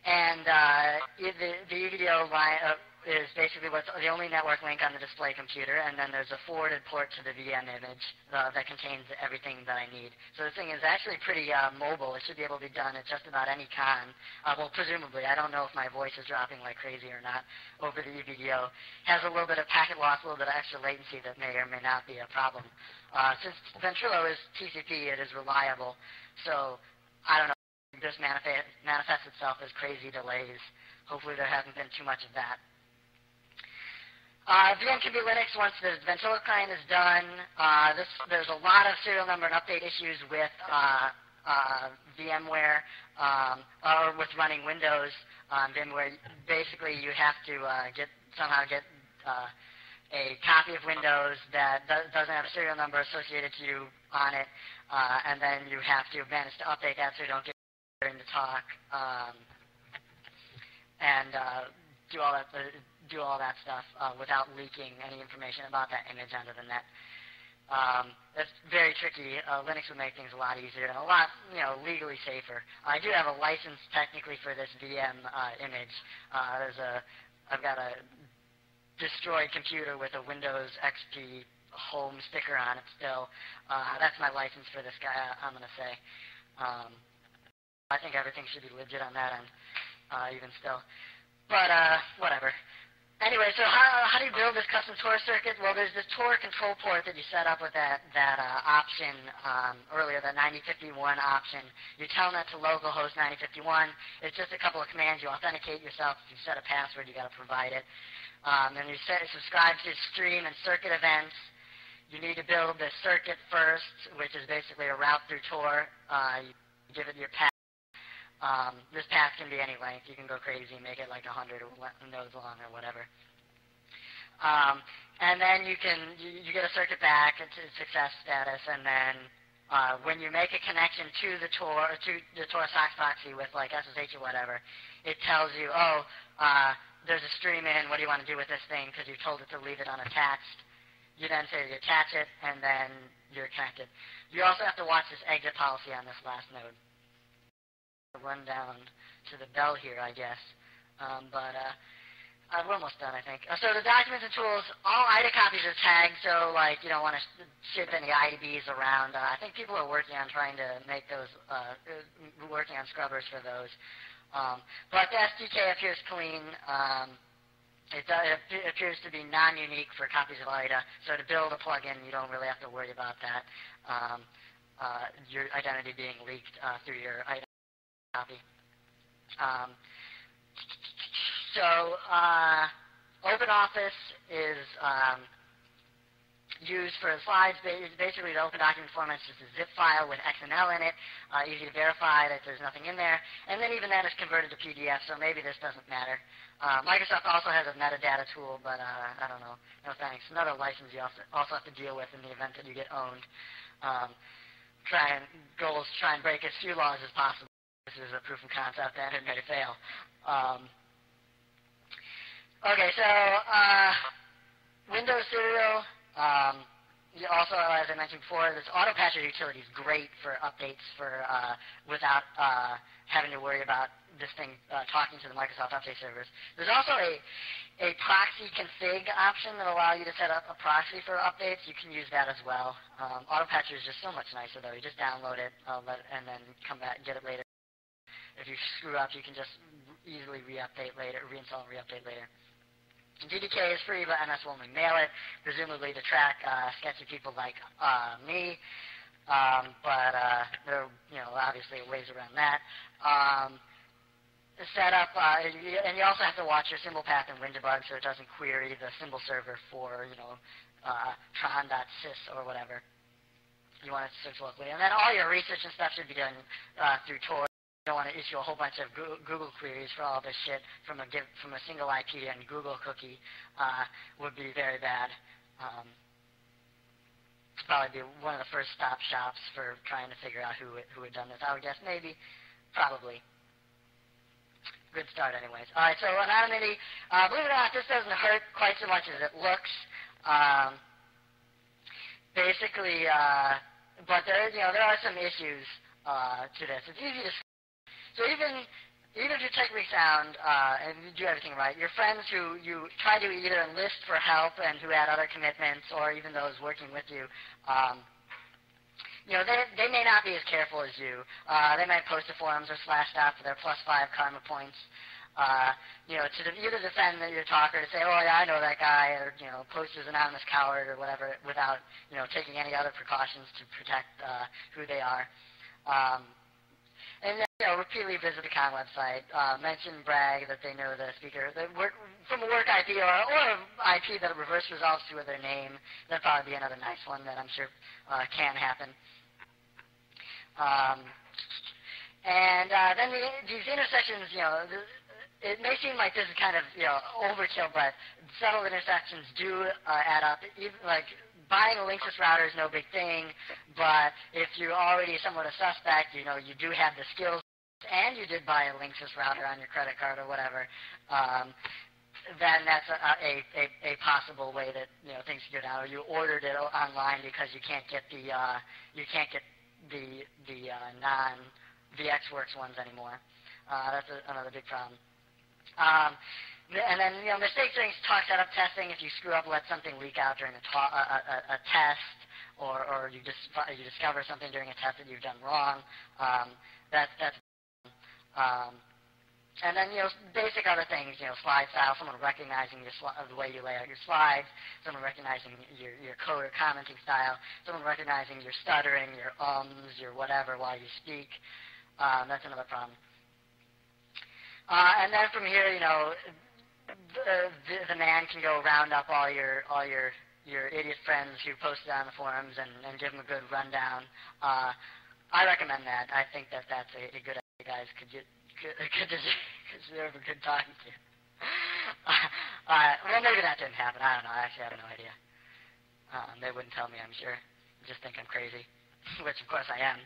And the EVDO line is basically what's the only network link on the display computer, and then there's a forwarded port to the VM image that contains everything that I need. So this thing is actually pretty mobile. It should be able to be done at just about any con. Well, presumably. I don't know if my voice is dropping like crazy or not over the EVDO. Has a little bit of packet loss, a little bit of extra latency that may or may not be a problem. Since Ventrilo is TCP, it is reliable. So I don't know. This manifests itself as crazy delays. Hopefully there hasn't been too much of that. VM can be Linux once the Ventrilo client is done. There's a lot of serial number and update issues with VMware or with running Windows on VMware. Basically, you have to somehow get a copy of Windows that doesn't have a serial number associated to you on it, and then you have to manage to update that so you don't get during the talk, and do all that stuff without leaking any information about that image onto the net. That's very tricky. Linux would make things a lot easier and a lot, legally safer. I do have a license technically for this VM image. I've got a destroyed computer with a Windows XP home sticker on it still. That's my license for this guy, I'm going to say. I think everything should be legit on that end, even still. But whatever. Anyway, so how do you build this custom Tor circuit? Well, there's this Tor control port that you set up with that option earlier, the 9051 option. You tell that to localhost 9051. It's just a couple of commands. You authenticate yourself. If you set a password, you got to provide it. And you subscribe to stream and circuit events. You need to build the circuit first, which is basically a route through Tor. You give it your path. This path can be any length. You can go crazy, make it like 100 nodes long or whatever. And then you get a circuit back to success status, and then when you make a connection to the Tor SOX proxy with like SSH or whatever, it tells you, there's a stream in. What do you want to do with this thing? Because you told it to leave it unattached. You then say you attach it, and then you're connected. You also have to watch this exit policy on this last node. Run down to the bell here, I guess. But we're almost done, I think. So the documents and tools, all IDA copies are tagged, so like you don't want to ship any IDBs around. I think people are working on trying to make those, working on scrubbers for those. But the SDK appears clean. It appears to be non-unique for copies of IDA, so to build a plugin, you don't really have to worry about that. Your identity being leaked through your IDA copy. OpenOffice is used for slides. Basically, the open document format is just a zip file with XML in it, easy to verify that there's nothing in there, and then even that is converted to PDF, so maybe this doesn't matter. Microsoft also has a metadata tool, but I don't know. No thanks. Another license you also have to deal with in the event that you get owned. Goals try and break as few laws as possible. This is a proof of concept, and it may fail. Okay, so Windows Serial. Also, as I mentioned before, this auto patcher utility is great for updates without having to worry about this thing talking to the Microsoft Update servers. There's also a proxy config option that allows you to set up a proxy for updates. You can use that as well. Auto patcher is just so much nicer, though. You just download it and then come back and get it later. If you screw up, you can just easily re-update later, reinstall and re-update later. GDK is free, but MS will only mail it, presumably to track sketchy people like me. But there are, obviously ways around that. Setup, and you also have to watch your symbol path in WinDebug so it doesn't query the symbol server for, tron.sys or whatever. You want it to search locally. And then all your research and stuff should be done through Tor. You don't want to issue a whole bunch of Google queries for all this shit from a single IP and Google cookie would be very bad. Probably be one of the first stop shops for trying to figure out who had done this. I would guess maybe, probably. Good start, anyways. All right, so anonymity. Believe it or not, this doesn't hurt quite so much as it looks. Basically, but there are some issues to this. It's easy to. So even even if you're technically sound and you do everything right, your friends who you try to either enlist for help and who had other commitments, or even those working with you, they may not be as careful as you. They might post to forums or slash stuff for their +5 karma points. To either defend your talker, to say, oh yeah, I know that guy, or post as anonymous coward or whatever, without taking any other precautions to protect who they are. And then, repeatedly visit the con website, mention, brag that they know the speaker. From a work IP or an IP that reverse resolves to with their name, that'd probably be another nice one that I'm sure can happen. And then these intersections, it may seem like this is kind of, overkill, but subtle intersections do add up. Even, like, buying a Linksys router is no big thing, but if you're already somewhat a suspect, you do have the skills, and you did buy a Linksys router on your credit card or whatever, then that's a possible way that things can go down. Or you ordered it online because you can't get the non-VxWorks ones anymore. That's another big problem. And then, mistake things, talk setup testing. If you screw up, let something leak out during a test, or you discover something during a test that you've done wrong. That's and then, basic other things, slide style, someone recognizing the way you lay out your slides, someone recognizing your code or commenting style, someone recognizing your stuttering, your ums, your whatever while you speak. That's another problem. And then from here, the man can go round up all your idiot friends who posted on the forums and give them a good rundown. I recommend that. I think that's a good idea, guys. Could deserve a good talking to. Well, maybe that didn't happen. I don't know. I actually have no idea. They wouldn't tell me, I'm sure. Just think I'm crazy, which of course I am.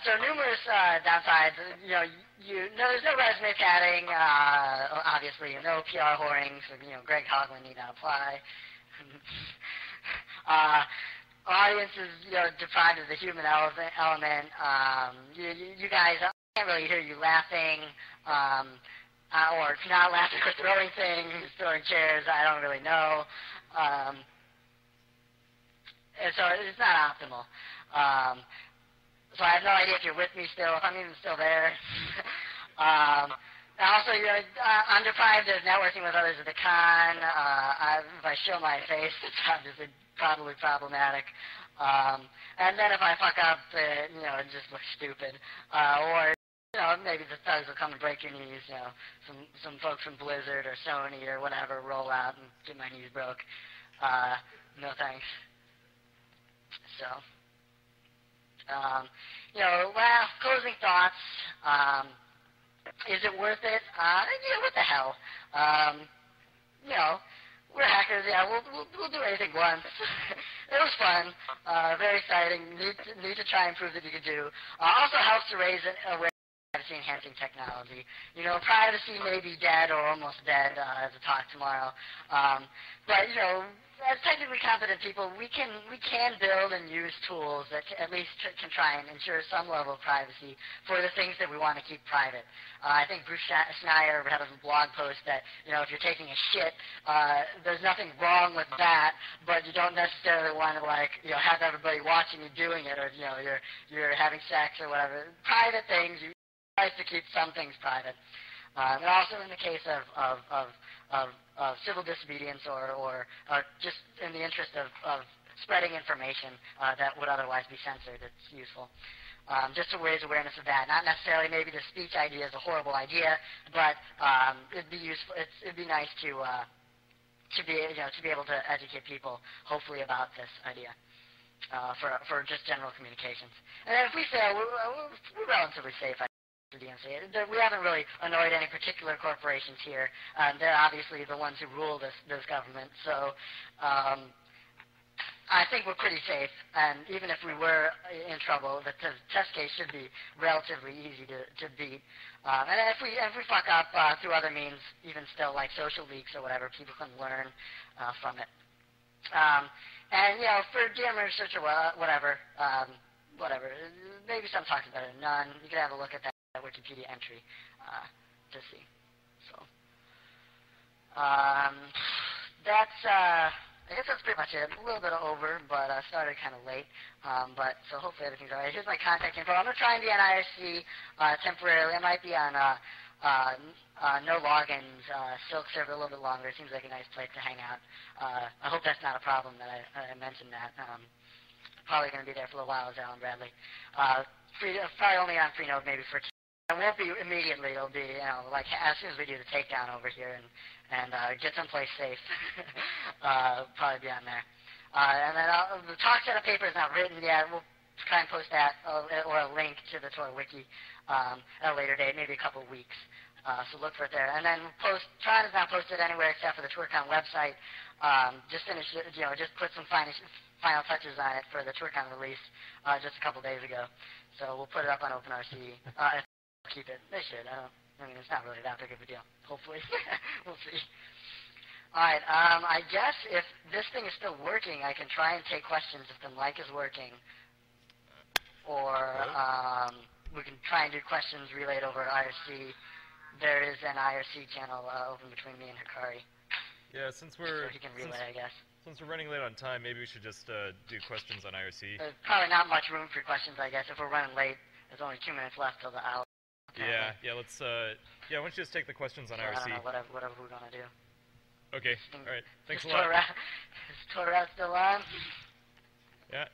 So numerous downsides. There's no resume padding. Obviously, no PR whoring. So Greg Hoglund need not apply. Audience is defined as the human element. You guys, I can't really hear you laughing, or not laughing, or throwing things, throwing chairs. I don't really know. And so it's not optimal. So I have no idea if you're with me still, if I'm even still there. Also, I'm deprived of networking with others at the con. If I show my face, it's obviously probably problematic. And then if I fuck up, it just looks stupid. Or maybe the thugs will come and break your knees. Some folks from Blizzard or Sony or whatever roll out and get my knees broke. No thanks. So, last closing thoughts. Is it worth it? What the hell? We're hackers. Yeah, we'll do anything once. It was fun. Very exciting. Need to try and prove that you can do. Also helps to raise awareness of privacy-enhancing technology. Privacy may be dead or almost dead as a talk tomorrow. But as technically competent people, we can build and use tools that at least can try and ensure some level of privacy for the things that we want to keep private. I think Bruce Schneier had a blog post that if you're taking a shit, there's nothing wrong with that, but you don't necessarily want to have everybody watching you doing it, or you're having sex or whatever. Private things, you try to keep some things private. And also in the case of civil disobedience or just in the interest of spreading information that would otherwise be censored, it's useful. Just to raise awareness of that. Not necessarily maybe the speech idea is a horrible idea, but it'd be useful. It'd be nice to be able to educate people, hopefully, about this idea for just general communications. And then if we fail, we're relatively safe. We haven't really annoyed any particular corporations here. They're obviously the ones who rule this government. So I think we're pretty safe. And even if we were in trouble, the test case should be relatively easy to beat. And if we fuck up through other means, even still like social leaks or whatever, people can learn from it. And for DM research or whatever, maybe some talks better than none. You could have a look at that Wikipedia entry. to see. So that's I guess that's pretty much it. A little bit over, but started kind of late. But so hopefully everything's all right. Here's my contact info. I'm gonna try and be on IRC temporarily. I might be on no logins Silk server a little bit longer. It seems like a nice place to hang out. I hope that's not a problem that I mentioned that. Probably going to be there for a little while as Alan Bradley. Probably only on Freenode maybe for. It won't be immediately. It'll be like as soon as we do the takedown over here and get someplace safe. Probably be on there. And then the talk setup paper is not written yet. We'll try and post that or a link to the Tor wiki at a later date, maybe a couple of weeks. So look for it there. And then Tron is not posted anywhere except for the Toorcon website. Just finished, just put some final touches on it for the Toorcon release just a couple days ago. So we'll put it up on OpenRC. Keep it. They should. I mean, it's not really that big of a deal. Hopefully. We'll see. All right. I guess if this thing is still working, I can try and take questions if the mic is working. Or we can try and do questions relayed over IRC. There is an IRC channel open between me and Hikari. Yeah, since we're... So he can relay, I guess. Since we're running late on time, maybe we should just do questions on IRC. There's probably not much room for questions, I guess. If we're running late, there's only 2 minutes left till the hour. Yeah, let's, why don't you just take the questions on IRC? I don't know, whatever we're going to do. Okay, alright, thanks a lot. Is Torrat still on? Yeah.